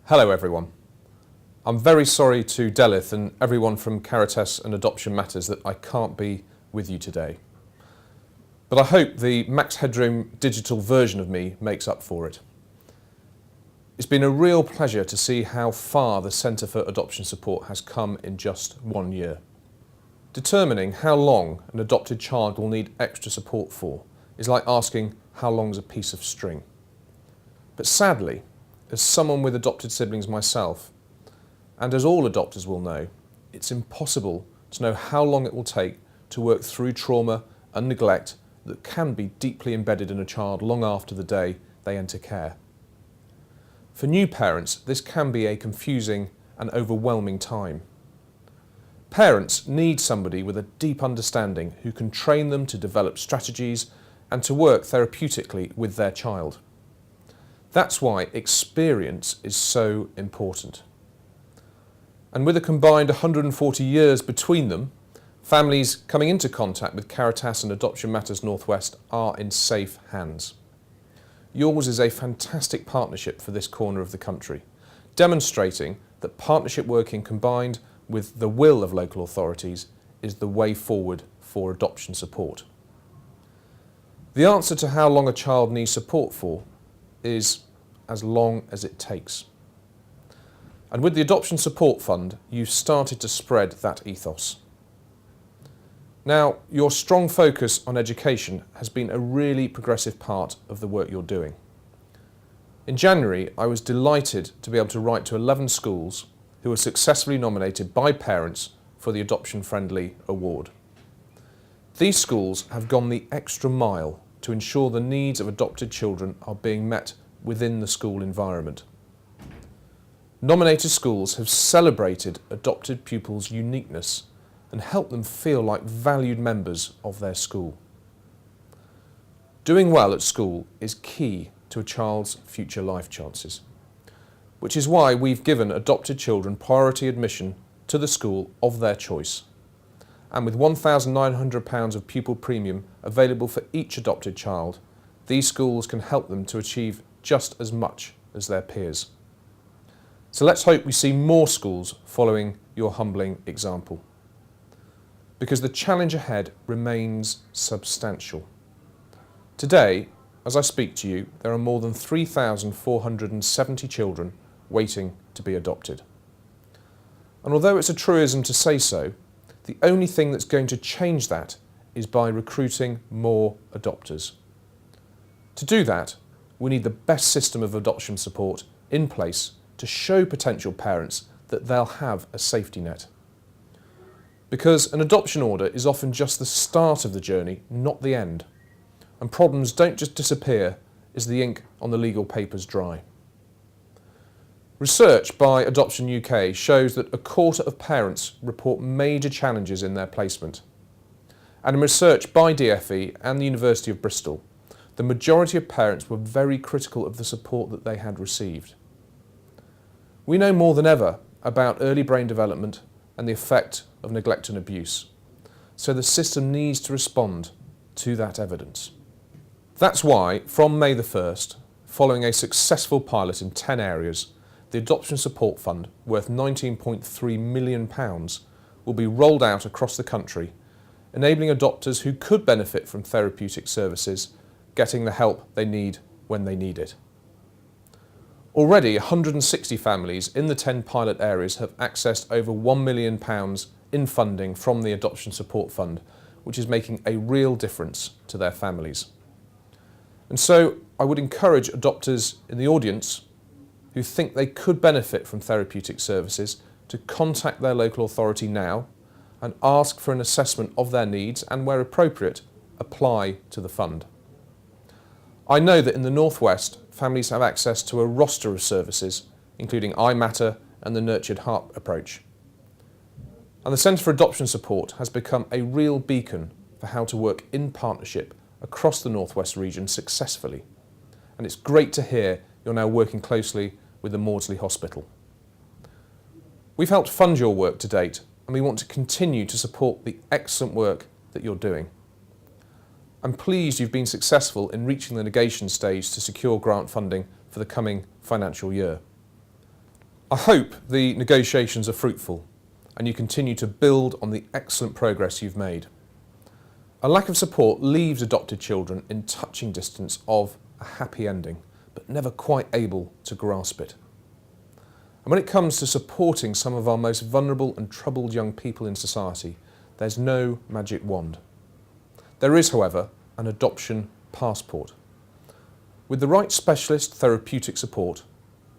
Hello everyone. I'm very sorry to Delith and everyone from Caritas and Adoption Matters that I can't be with you today. But I hope the Max Headroom digital version of me makes up for it. It's been a real pleasure to see how far the Centre for Adoption Support has come in just 1 year. Determining how long an adopted child will need extra support for is like asking how long is a piece of string. But sadly, as someone with adopted siblings myself, and as all adopters will know, it's impossible to know how long it will take to work through trauma and neglect that can be deeply embedded in a child long after the day they enter care. For new parents, this can be a confusing and overwhelming time. Parents need somebody with a deep understanding who can train them to develop strategies and to work therapeutically with their child. That's why experience is so important. And with a combined 140 years between them, families coming into contact with Caritas and Adoption Matters Northwest are in safe hands. Yours is a fantastic partnership for this corner of the country, demonstrating that partnership working combined with the will of local authorities is the way forward for adoption support. The answer to how long a child needs support for is as long as it takes. And with the Adoption Support Fund, you've started to spread that ethos. Now, your strong focus on education has been a really progressive part of the work you're doing. In January, I was delighted to be able to write to 11 schools who were successfully nominated by parents for the Adoption Friendly Award. These schools have gone the extra mile to ensure the needs of adopted children are being met within the school environment. Nominated schools have celebrated adopted pupils' uniqueness and helped them feel like valued members of their school. Doing well at school is key to a child's future life chances, which is why we've given adopted children priority admission to the school of their choice. And with £1,900 of pupil premium available for each adopted child, these schools can help them to achieve just as much as their peers. So let's hope we see more schools following your humbling example, because the challenge ahead remains substantial. Today, as I speak to you, there are more than 3,470 children waiting to be adopted. And although it's a truism to say so, the only thing that's going to change that is by recruiting more adopters. To do that, we need the best system of adoption support in place to show potential parents that they'll have a safety net. Because an adoption order is often just the start of the journey, not the end. And problems don't just disappear as the ink on the legal papers dry. Research by Adoption UK shows that a quarter of parents report major challenges in their placement. And in research by DFE and the University of Bristol, the majority of parents were very critical of the support that they had received. We know more than ever about early brain development and the effect of neglect and abuse, so the system needs to respond to that evidence. That's why, from May the 1st, following a successful pilot in 10 areas, the Adoption Support Fund, worth £19.3 million, will be rolled out across the country, enabling adopters who could benefit from therapeutic services getting the help they need when they need it. Already, 160 families in the 10 pilot areas have accessed over £1 million in funding from the Adoption Support Fund, which is making a real difference to their families. And so I would encourage adopters in the audience who think they could benefit from therapeutic services to contact their local authority now and ask for an assessment of their needs and, where appropriate, apply to the fund. I know that in the Northwest, families have access to a roster of services, including iMatter and the Nurtured Heart approach. And the Centre for Adoption Support has become a real beacon for how to work in partnership across the Northwest region successfully. And it's great to hear you're now working closely with the Maudsley Hospital. We've helped fund your work to date, and we want to continue to support the excellent work that you're doing. I'm pleased you've been successful in reaching the negation stage to secure grant funding for the coming financial year. I hope the negotiations are fruitful and you continue to build on the excellent progress you've made. A lack of support leaves adopted children in touching distance of a happy ending, but never quite able to grasp it. And when it comes to supporting some of our most vulnerable and troubled young people in society, there's no magic wand. There is, however, an adoption passport. With the right specialist therapeutic support,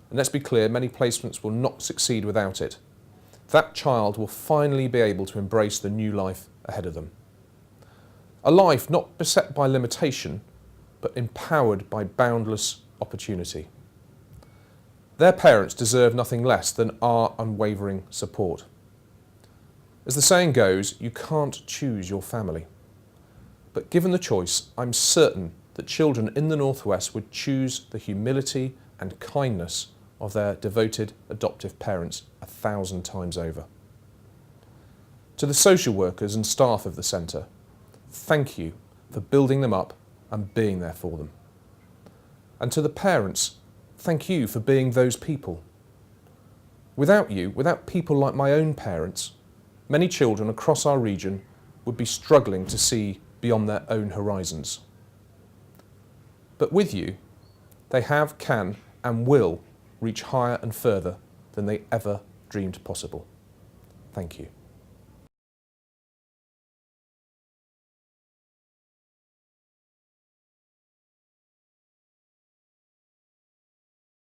and let's be clear, many placements will not succeed without it, that child will finally be able to embrace the new life ahead of them. A life not beset by limitation, but empowered by boundless opportunity. Their parents deserve nothing less than our unwavering support. As the saying goes, you can't choose your family. But given the choice, I'm certain that children in the Northwest would choose the humility and kindness of their devoted adoptive parents 1,000 times over. To the social workers and staff of the centre, thank you for building them up and being there for them. And to the parents, thank you for being those people. Without you, without people like my own parents, many children across our region would be struggling to see beyond their own horizons. But with you, they have, can and will reach higher and further than they ever dreamed possible. Thank you.